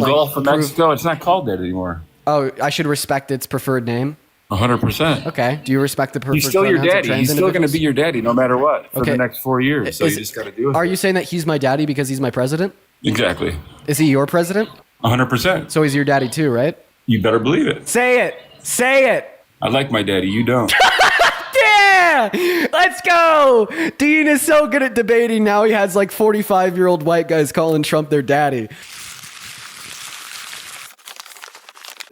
Gulf of Mexico. It's not called that anymore. Oh, I should respect its preferred name? 100%. Okay. Do you respect the preferred He's still your daddy. He's still going to be your daddy no matter what for the next 4 years. So you just got to do it. Are you saying that he's my daddy because he's my president? Exactly. Is he your president? 100%. So he's your daddy too, right? You better believe it. Say it. Say it. I like my daddy. You don't. Yeah! Let's go! Dean is so good at debating. Now he has like 45-year-old white guys calling Trump their daddy.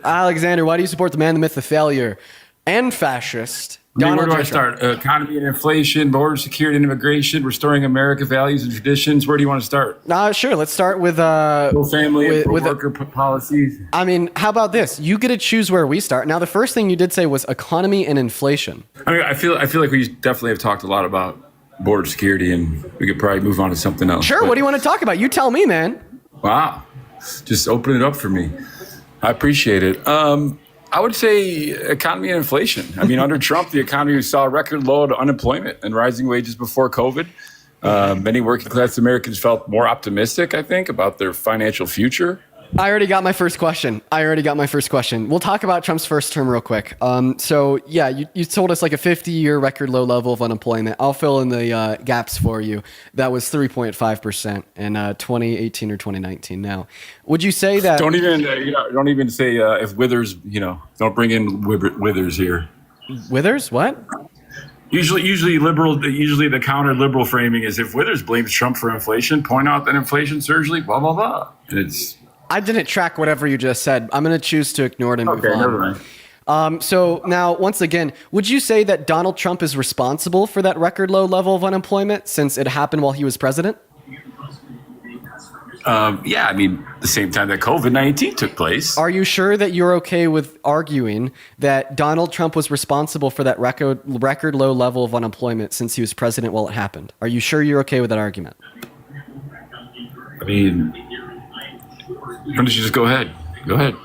Alexander, why do you support the man, the myth, the failure, and fascist? Where do I start? Economy and inflation, border security and immigration, restoring American values and traditions. Where do you want to start? Sure. Let's start with family and worker policies. I mean, how about this? You get to choose where we start. Now, the first thing you did say was economy and inflation. I mean, I feel like we definitely have talked a lot about border security, and we could probably move on to something else. Sure. What do you want to talk about? You tell me, man. Wow. Just open it up for me. I appreciate it. I would say economy and inflation. I mean, under Trump, the economy saw a record low unemployment and rising wages before COVID. Many working class Americans felt more optimistic, I think, about their financial future. I already got my first question. We'll talk about Trump's first term real quick. So yeah, you told us like a 50-year record low level of unemployment. I'll fill in the gaps for you. That was 3.5% in 2018 or 2019. Now, would you say that? Don't even say if Withers. Don't bring in Withers here. Withers? What? Usually the counter liberal framing is if Withers blames Trump for inflation, point out that inflation surged, blah blah blah. And I didn't track whatever you just said. I'm going to choose to ignore it and move on. Okay, never mind. So now, once again, would you say that Donald Trump is responsible for that record low level of unemployment since it happened while he was president? Yeah, I mean, the same time that COVID-19 took place. Are you sure that you're okay with arguing that Donald Trump was responsible for that record low level of unemployment since he was president while it happened? Are you sure you're okay with that argument? I mean, why don't you just go ahead? Go ahead.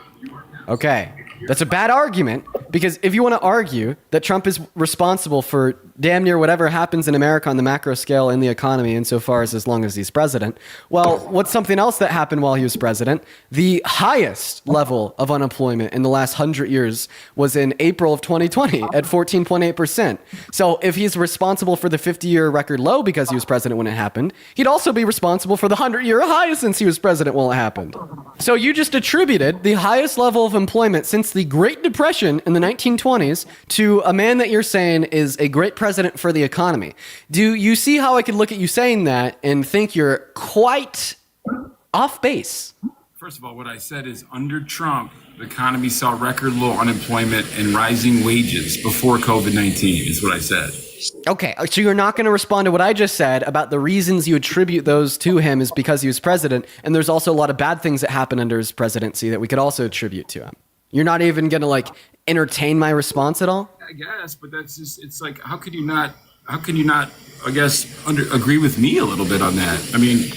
Okay. That's a bad argument because if you want to argue that Trump is responsible for damn near whatever happens in America on the macro scale in the economy insofar as long as he's president, well, what's something else that happened while he was president? The highest level of unemployment in the last 100 years was in April of 2020 at 14.8%. So if he's responsible for the 50-year record low because he was president when it happened, he'd also be responsible for the 100-year high since he was president when it happened. So you just attributed the highest level of employment since the Great Depression in the 1920s to a man that you're saying is a great president for the economy. Do you see how I could look at you saying that and think you're quite off base? First of all, what I said is under Trump, the economy saw record low unemployment and rising wages before COVID-19 is what I said. Okay, so you're not going to respond to what I just said about the reasons you attribute those to him is because he was president, and there's also a lot of bad things that happened under his presidency that we could also attribute to him. You're not even going to entertain my response at all? I guess, but that's just, it's like, how can you not, I guess, agree with me a little bit on that? I mean,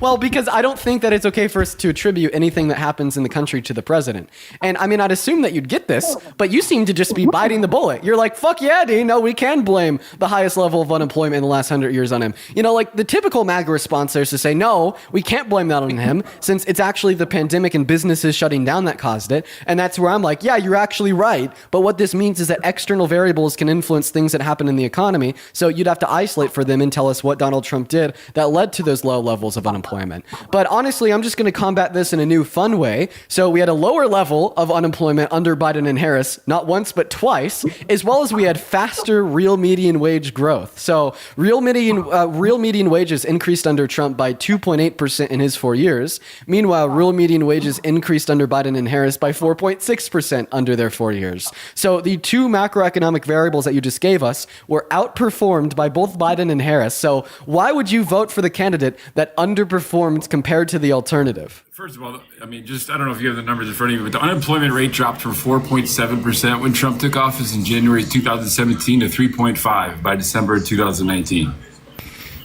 Well, because I don't think that it's okay for us to attribute anything that happens in the country to the president. And I mean, I'd assume that you'd get this, but you seem to just be biting the bullet. You're like, fuck yeah, Dean. No, we can blame the highest level of unemployment in the last 100 years on him. The typical MAGA response there is to say, no, we can't blame that on him since it's actually the pandemic and businesses shutting down that caused it. And that's where I'm like, yeah, you're actually right. But what this means is that external variables can influence things that happen in the economy. So you'd have to isolate for them and tell us what Donald Trump did that led to those low levels of unemployment. But honestly, I'm just going to combat this in a new fun way. So we had a lower level of unemployment under Biden and Harris, not once, but twice, as well as we had faster real median wage growth. So real median wages increased under Trump by 2.8% in his 4 years. Meanwhile, real median wages increased under Biden and Harris by 4.6% under their 4 years. So the two macroeconomic variables that you just gave us were outperformed by both Biden and Harris. So why would you vote for the candidate that underperformed compared to the alternative? First of all, I mean, I don't know if you have the numbers in front of you, but the unemployment rate dropped from 4.7% when Trump took office in January 2017 to 3.5% by December 2019.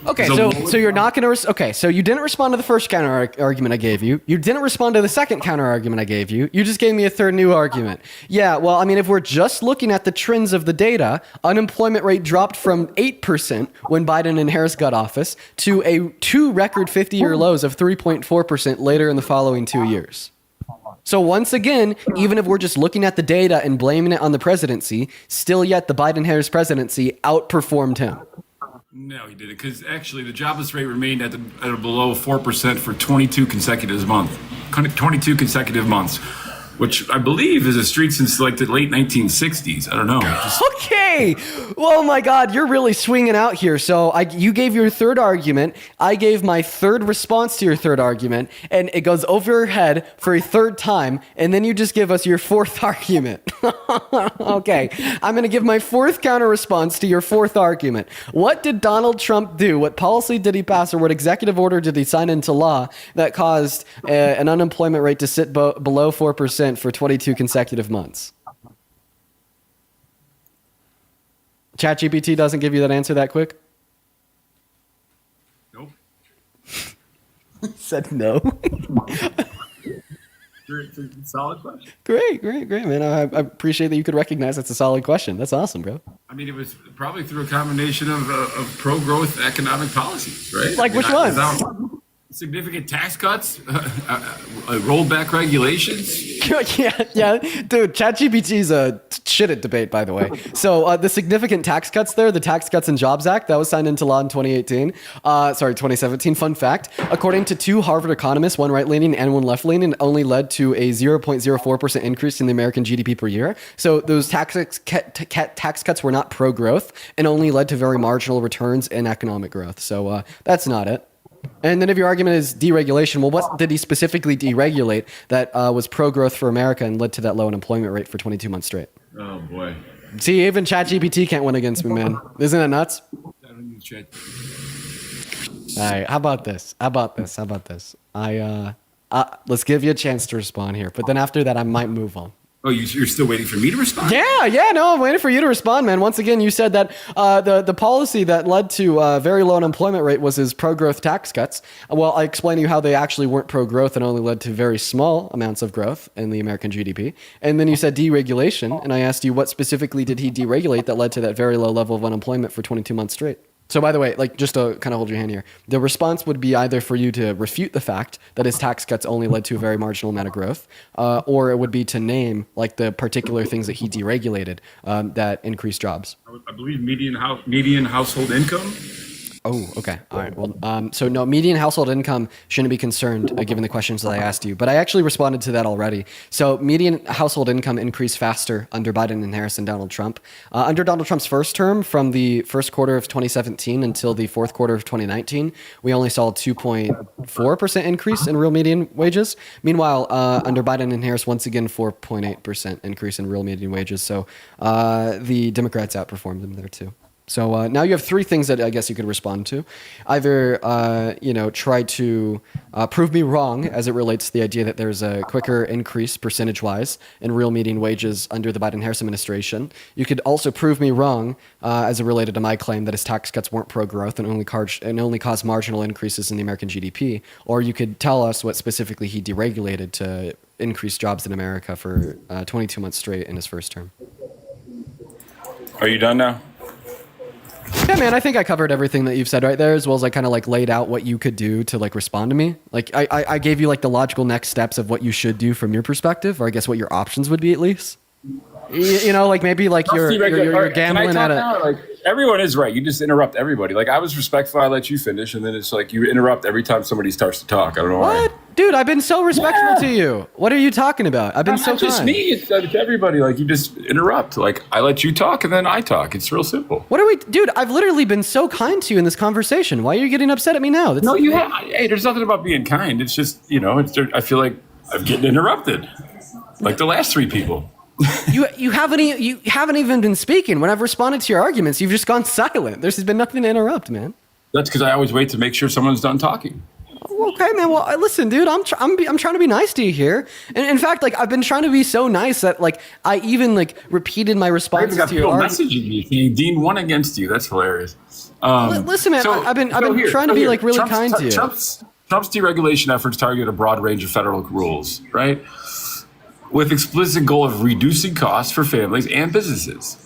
Okay, It's a so you're not going to. Okay, so you didn't respond to the first counter argument I gave you. You didn't respond to the second counter argument I gave you. You just gave me a third new argument. Yeah, well, I mean, if we're just looking at the trends of the data, unemployment rate dropped from 8% when Biden and Harris got office to two record 50-year lows of 3.4% later in the following 2 years. So once again, even if we're just looking at the data and blaming it on the presidency, still yet the Biden-Harris presidency outperformed him. No, he didn't, because actually the jobless rate remained at a below 4% for 22 consecutive months. 22 consecutive months, which I believe is a streak since like the late 1960s. I don't know. Okay. Oh my God, you're really swinging out here. So you gave your third argument. I gave my third response to your third argument, and it goes over your head for a third time, and then you just give us your fourth argument. Okay, I'm going to give my fourth counter response to your fourth argument. What did Donald Trump do? What policy did he pass, or what executive order did he sign into law that caused an unemployment rate to sit below 4% for 22 consecutive months? ChatGPT doesn't give you that answer that quick? Nope. Said no. It's a solid question. Great, man. I appreciate that you could recognize that's a solid question. That's awesome, bro. I mean, it was probably through a combination of pro-growth economic policies, right? Like which ones? Significant tax cuts, rolled back regulations. yeah. Dude, ChatGPT's a shit at debate, by the way. So the significant tax cuts there, the Tax Cuts and Jobs Act, that was signed into law in 2017. Fun fact, according to two Harvard economists, one right-leaning and one left-leaning, only led to a 0.04% increase in the American GDP per year. So those tax cuts were not pro-growth and only led to very marginal returns in economic growth. So that's not it. And then if your argument is deregulation, well, what did he specifically deregulate that was pro-growth for America and led to that low unemployment rate for 22 months straight? Oh, boy. See, even ChatGPT can't win against me, man. Isn't that nuts? I don't use Chat. All right, how about this? Let's give you a chance to respond here, but then after that, I might move on. Oh, you're still waiting for me to respond? Yeah, no, I'm waiting for you to respond, man. Once again, you said that the policy that led to very low unemployment rate was his pro-growth tax cuts. Well, I explained to you how they actually weren't pro-growth and only led to very small amounts of growth in the American GDP. And then you said deregulation, and I asked you what specifically did he deregulate that led to that very low level of unemployment for 22 months straight. So by the way, like just to kind of hold your hand here, the response would be either for you to refute the fact that his tax cuts only led to a very marginal amount of growth, or it would be to name like the particular things that he deregulated that increased jobs. I believe median household income. Oh, okay. All right. Well, so no, median household income shouldn't be concerned given the questions that I asked you, but I actually responded to that already. So median household income increased faster under Biden and Harris and Donald Trump. Under Donald Trump's first term, from the first quarter of 2017 until the fourth quarter of 2019, we only saw a 2.4% increase in real median wages. Meanwhile, under Biden and Harris, once again, 4.8% increase in real median wages. So the Democrats outperformed them there too. So now you have three things that I guess you could respond to. Either, try to prove me wrong as it relates to the idea that there's a quicker increase percentage-wise in real median wages under the Biden-Harris administration. You could also prove me wrong as it related to my claim that his tax cuts weren't pro-growth and only caused marginal increases in the American GDP. Or you could tell us what specifically he deregulated to increase jobs in America for 22 months straight in his first term. Are you done now? Yeah, man, I think I covered everything that you've said right there, as well as I kind of like laid out what you could do to like respond to me. Like I gave you like the logical next steps of what you should do from your perspective, or I guess what your options would be at least. You know, like maybe like you're gambling at it. Like, everyone is right. You just interrupt everybody. Like I was respectful. I let you finish, and then it's like you interrupt every time somebody starts to talk. I don't know why. What? Dude, I've been so respectful to you. What are you talking about? I've been so kind. Not just me. It's everybody. Like you just interrupt. Like I let you talk, and then I talk. It's real simple. What are we, dude? I've literally been so kind to you in this conversation. Why are you getting upset at me now? No, you have. Hey, there's nothing about being kind. It's just I feel like I'm getting interrupted, like the last three people. You haven't even been speaking. When I've responded to your arguments, you've just gone silent. There's been nothing to interrupt, man. That's because I always wait to make sure someone's done talking. Okay, man. Well, listen, dude. I'm trying to be nice to you here, and in fact, like I've been trying to be so nice that like I even like repeated my I even responses got to your people argument. messaging me saying Dean won against you. That's hilarious. Listen, man. I've been trying to be like really kind to you. Trump's deregulation efforts target a broad range of federal rules, right? With explicit goal of reducing costs for families and businesses.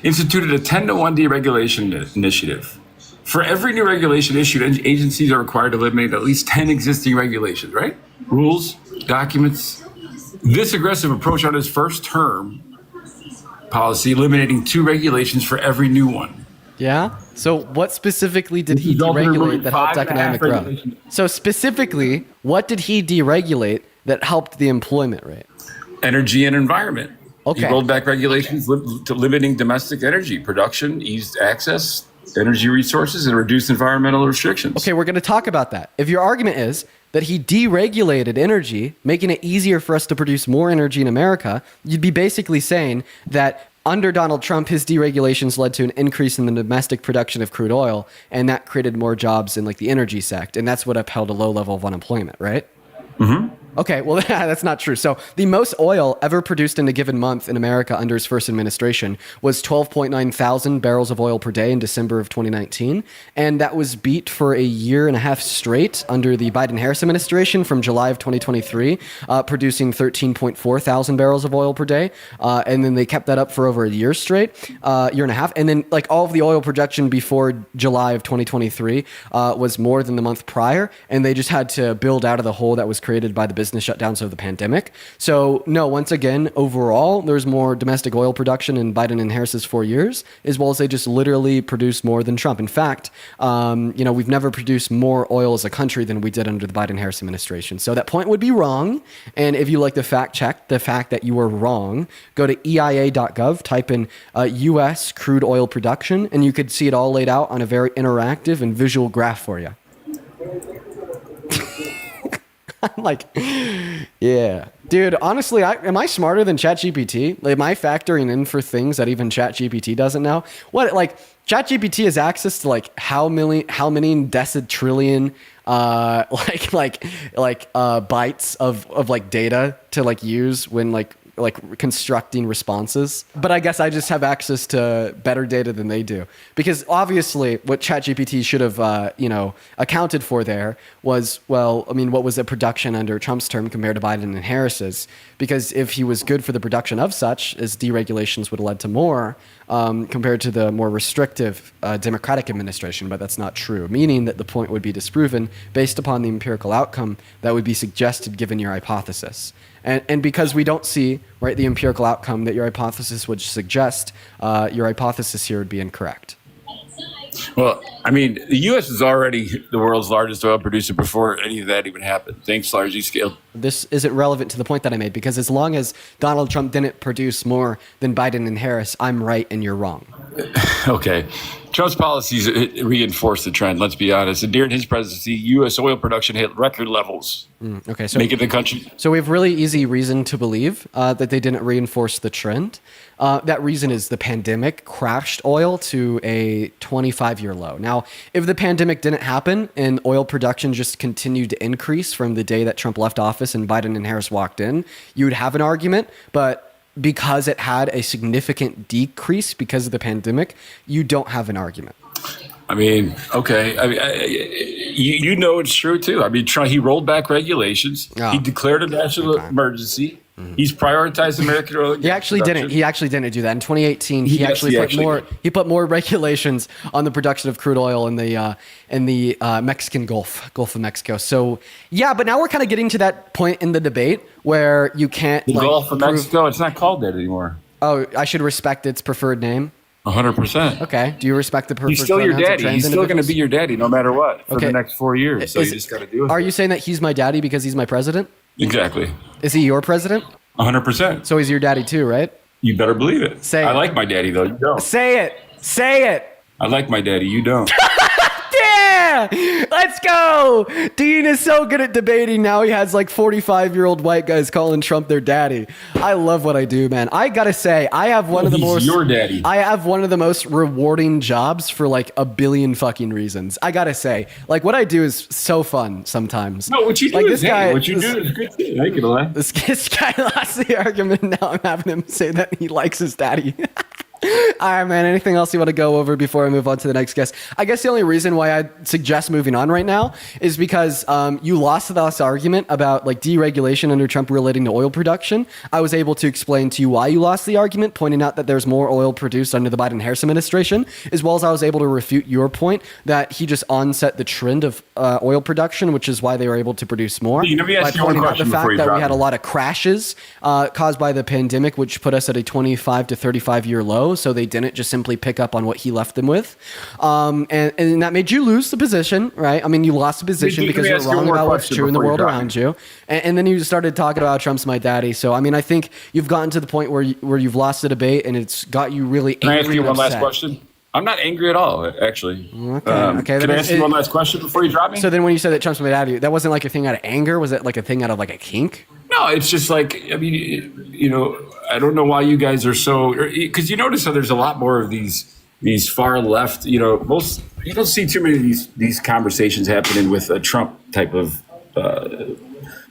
Instituted a 10-to-1 deregulation initiative. For every new regulation issued, agencies are required to eliminate at least 10 existing regulations, right? Rules, documents. This aggressive approach on his first term policy, eliminating 2 regulations for every new one. Yeah. So what specifically did he resulted in removing deregulate that helped 5.5 economic growth? regulations. So specifically, what did he deregulate that helped the employment rate? Energy and environment. Okay. He rolled back regulations to limiting domestic energy production, eased access, energy resources, and reduced environmental restrictions. Okay, we're going to talk about that. If your argument is that he deregulated energy, making it easier for us to produce more energy in America, you'd be basically saying that under Donald Trump, his deregulations led to an increase in the domestic production of crude oil, and that created more jobs in like the energy sector, and that's what upheld a low level of unemployment, right? Mm-hmm. Okay, well, that's not true. So the most oil ever produced in a given month in America under his first administration was 12.9 thousand barrels of oil per day in December of 2019. And that was beat for a year and a half straight under the Biden-Harris administration from July of 2023, producing 13.4 thousand barrels of oil per day. And then they kept that up for over a year straight, year and a half. And then like all of the oil production before July of 2023 was more than the month prior. And they just had to build out of the hole that was created by the business shutdowns of the pandemic. So no, once again, overall, there's more domestic oil production in Biden and Harris's 4 years, as well as they just literally produced more than Trump. In fact, we've never produced more oil as a country than we did under the Biden-Harris administration. So that point would be wrong. And if you like to fact check the fact that you were wrong, go to EIA.gov, type in U.S. crude oil production, and you could see it all laid out on a very interactive and visual graph for you. I'm like, yeah, dude, honestly, am I smarter than ChatGPT? Like, am I factoring in for things that even ChatGPT doesn't know? What, like, ChatGPT has access to like how many decitrillion bytes of like data to like use when like constructing responses. But I guess I just have access to better data than they do. Because obviously what ChatGPT should have, accounted for there was, what was the production under Trump's term compared to Biden and Harris's? Because if he was good for the production of such, as deregulations would have led to more, compared to the more restrictive Democratic administration, but that's not true, meaning that the point would be disproven based upon the empirical outcome that would be suggested given your hypothesis. And because we don't see, right, the empirical outcome that your hypothesis would suggest, your hypothesis here would be incorrect. Well, I mean, the U.S. is already the world's largest oil producer before any of that even happened. Thanks, largely scaled. This isn't relevant to the point that I made, because as long as Donald Trump didn't produce more than Biden and Harris, I'm right and you're wrong. Okay. Trump's policies reinforce the trend, let's be honest. And during his presidency, U.S. oil production hit record levels. Okay, so making the country. So we have really easy reason to believe that they didn't reinforce the trend. That reason is the pandemic crashed oil to a 25-year low. Now, if the pandemic didn't happen and oil production just continued to increase from the day that Trump left office and Biden and Harris walked in, you would have an argument. But because it had a significant decrease because of the pandemic, you don't have an argument. I mean, okay. I mean, you know it's true, too. I mean, he rolled back regulations. Oh. He declared a national emergency. Mm-hmm. He's prioritized American oil. He actually didn't. He actually didn't do that. In 2018, he put more regulations on the production of crude oil in the Mexican Gulf of Mexico. So yeah, but now we're kind of getting to that point in the debate where you can't. The Gulf of Mexico. It's not called that anymore. Oh, I should respect its preferred name. 100%. Okay. Do you respect the preferred? He's still your daddy. He's still going to be your daddy no matter what for the next 4 years. So you just got to do it. Are you saying that he's my daddy because he's my president? Exactly. Is he your president? 100%. So he's your daddy too, right? You better believe it. Say it. I like my daddy though. You don't. Say it. Say it. I like my daddy. You don't. Damn. Yeah, let's go. Dean is so good at debating. Now he has like 45-year-old white guys calling Trump their daddy. I love what I do, man. I gotta say, I have one of the most. Your daddy. I have one of the most rewarding jobs for like a billion fucking reasons. I gotta say, like what I do is so fun sometimes. No, what you do like, is what you do is good too. I can lie. This guy lost the argument. Now I'm having him say that he likes his daddy. All right, man. Anything else you want to go over before I move on to the next guest? I guess the only reason why I suggest moving on right now is because you lost this argument about like deregulation under Trump relating to oil production. I was able to explain to you why you lost the argument, pointing out that there's more oil produced under the Biden-Harris administration, as well as I was able to refute your point that he just onset the trend of oil production, which is why they were able to produce more. Let me ask you one pointing out the question before fact you that drop we had a me. lot of crashes caused by the pandemic, which put us at a 25 to 35 year low. So they didn't just simply pick up on what he left them with. And that made you lose the position, right? I mean, you lost the position because you're wrong about what's true in the world around you. And then you started talking about Trump's my daddy. So, I mean, I think you've gotten to the point where you've lost the debate and it's got you really angry. Can I ask you one upset. last question? I'm not angry at all, actually. Okay. Can I ask you one last question before you drop me? So then when you said that Trump's my daddy, that wasn't like a thing out of anger? Was it like a thing out of like a kink? No, it's just like, I mean, you know, I don't know why you guys are so, because you notice how there's a lot more of these far left, you know, you don't see too many of these conversations happening with a Trump type of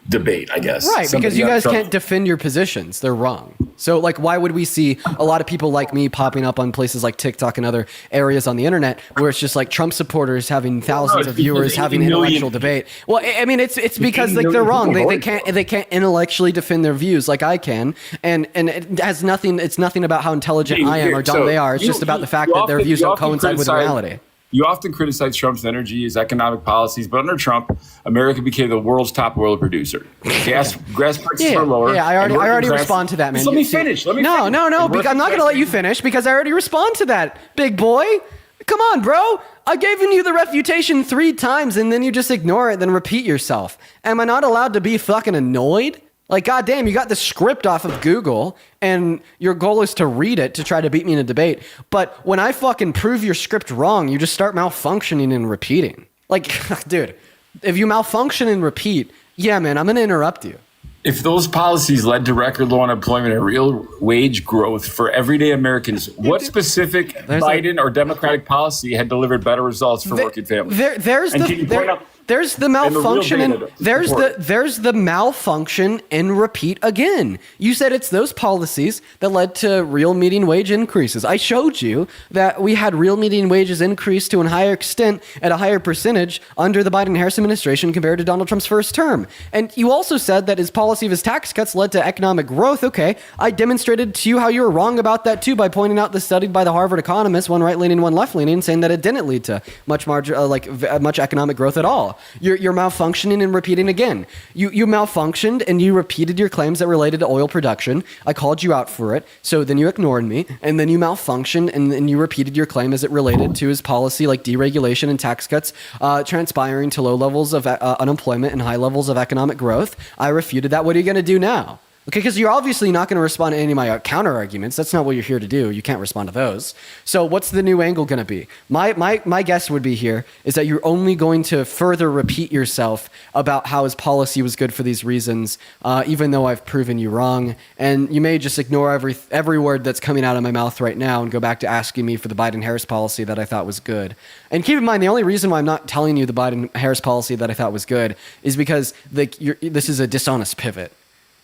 debate, I guess. Right, because you guys can't defend your positions. They're wrong. So, like, why would we see a lot of people like me popping up on places like TikTok and other areas on the internet where it's just like Trump supporters having thousands of viewers having intellectual debate? Well, I mean, it's because like they're wrong. They can't intellectually defend their views like I can, and it has nothing. It's nothing about how intelligent I am or dumb they are. It's just about the fact that their views don't coincide with reality. You often criticize Trump's energy, his economic policies, but under Trump, America became the world's top oil producer. Gas prices were lower. Yeah, I already respond to that, man. Just let me finish. No. I'm not going to let you finish because I already respond to that, big boy. Come on, bro. I've given you the refutation 3 times and then you just ignore it, then repeat yourself. Am I not allowed to be fucking annoyed? Like, goddamn, you got the script off of Google and your goal is to read it to try to beat me in a debate. But when I fucking prove your script wrong, you just start malfunctioning and repeating. Like, dude, if you malfunction and repeat, yeah, man, I'm going to interrupt you. If those policies led to record low unemployment and real wage growth for everyday Americans, what specific Biden or Democratic policy had delivered better results for working families? There's the malfunction there's the malfunction and repeat again. You said it's those policies that led to real median wage increases. I showed you that we had real median wages increase to a higher extent at a higher percentage under the Biden-Harris administration compared to Donald Trump's first term. And you also said that his policy of his tax cuts led to economic growth. Okay, I demonstrated to you how you were wrong about that too by pointing out the study by the Harvard economists, one right-leaning, one left-leaning, saying that it didn't lead to much economic growth at all. You're malfunctioning and repeating again. You malfunctioned and you repeated your claims that related to oil production. I called you out for it. So then you ignored me. And then you malfunctioned and then you repeated your claim as it related to his policy like deregulation and tax cuts transpiring to low levels of unemployment and high levels of economic growth. I refuted that. What are you going to do now? Okay, because you're obviously not going to respond to any of my counter arguments. That's not what you're here to do. You can't respond to those. So what's the new angle going to be? My guess would be here is that you're only going to further repeat yourself about how his policy was good for these reasons, even though I've proven you wrong. And you may just ignore every word that's coming out of my mouth right now and go back to asking me for the Biden-Harris policy that I thought was good. And keep in mind, the only reason why I'm not telling you the Biden-Harris policy that I thought was good is because this is a dishonest pivot.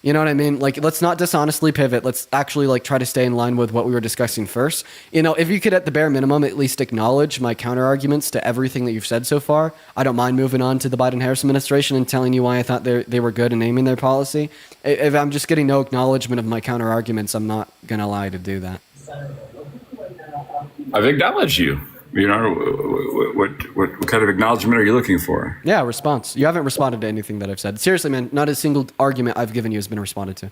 You know what I mean? Like, let's not dishonestly pivot. Let's actually like try to stay in line with what we were discussing first. You know, if you could at the bare minimum at least acknowledge my counter arguments to everything that you've said so far, I don't mind moving on to the Biden-Harris administration and telling you why I thought they were good in naming their policy. If I'm just getting no acknowledgement of my counter arguments, I'm not going to lie to do that. I've acknowledged you. You know, what kind of acknowledgement are you looking for? Yeah, response. You haven't responded to anything that I've said. Seriously, man, not a single argument I've given you has been responded to.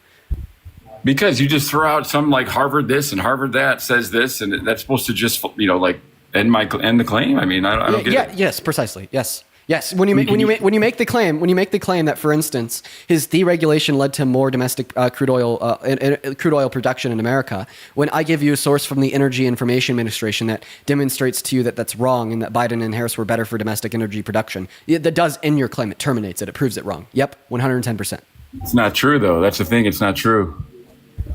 Because you just throw out some like Harvard this and Harvard that says this, and that's supposed to just, you know, like end the claim. I mean, I don't get it. Yes, precisely. Yes. Yes, when you make the claim that, for instance, his deregulation led to more domestic crude oil production in America, when I give you a source from the Energy Information Administration that demonstrates to you that that's wrong and that Biden and Harris were better for domestic energy production, that does end your claim. It terminates it. It proves it wrong. Yep, 110%. It's not true, though. That's the thing. It's not true.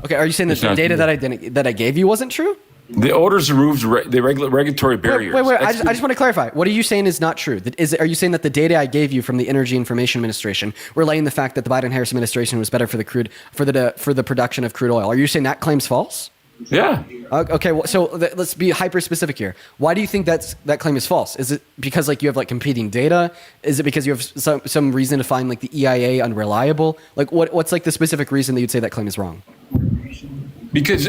Okay, are you saying that the data that I gave you wasn't true? The orders removes the regulatory barriers. Wait. I just want to clarify. What are you saying is not true? Are you saying that the data I gave you from the Energy Information Administration relaying the fact that the Biden-Harris administration was better for the production of crude oil? Are you saying that claim's false? Yeah. Okay. Well, so let's be hyper specific here. Why do you think that claim is false? Is it because you have competing data? Is it because you have some reason to find the EIA unreliable? What's the specific reason that you'd say that claim is wrong? Because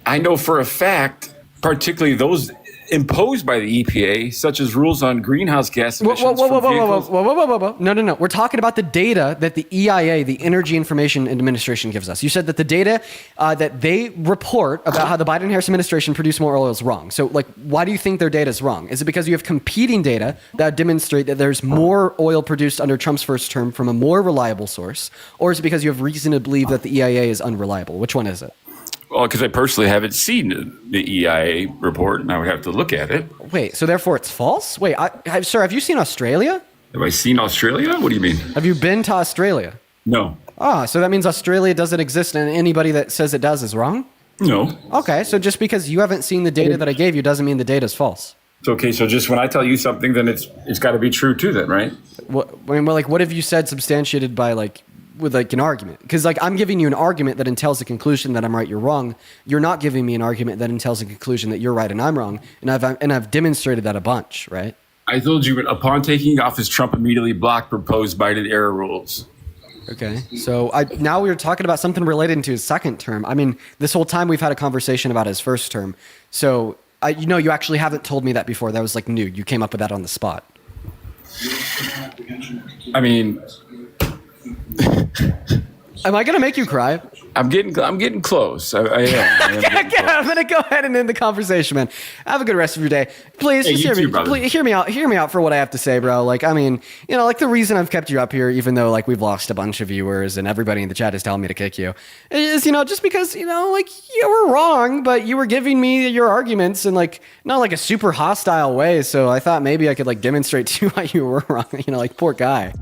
I know for a fact, particularly those imposed by the EPA, such as rules on greenhouse gas emissions from vehicles. Whoa. No. We're talking about the data that the EIA, the Energy Information Administration, gives us. You said that the data that they report about how the Biden-Harris administration produced more oil is wrong. So, why do you think their data is wrong? Is it because you have competing data that demonstrate that there's more oil produced under Trump's first term from a more reliable source? Or is it because you have reason to believe that the EIA is unreliable? Which one is it? Well, because I personally haven't seen the EIA report, and I would have to look at it. Wait, so therefore it's false? Wait, sir, have you seen Australia? Have I seen Australia? What do you mean? Have you been to Australia? No. So that means Australia doesn't exist, and anybody that says it does is wrong? No. Okay, so just because you haven't seen the data that I gave you doesn't mean the data is false. It's okay, so just when I tell you something, then it's got to be true too then, right? What have you said substantiated by with an argument? Because I'm giving you an argument that entails the conclusion that I'm right, you're wrong. You're not giving me an argument that entails the conclusion that you're right and I'm wrong. And I've demonstrated that a bunch, right? I told you, upon taking office, Trump immediately blocked proposed Biden-era rules. Okay, so now we're talking about something related to his second term. I mean, this whole time we've had a conversation about his first term. So, you actually haven't told me that before. That was new. You came up with that on the spot. I mean... Am I going to make you cry? I'm getting close. I am. I'm going to go ahead and end the conversation, man. Have a good rest of your day. Please, just hear me. Please, hear me out. Hear me out for what I have to say, bro. The reason I've kept you up here, even though we've lost a bunch of viewers and everybody in the chat is telling me to kick you, is just because you were wrong, but you were giving me your arguments in not a super hostile way. So I thought maybe I could demonstrate to you why you were wrong. Poor guy.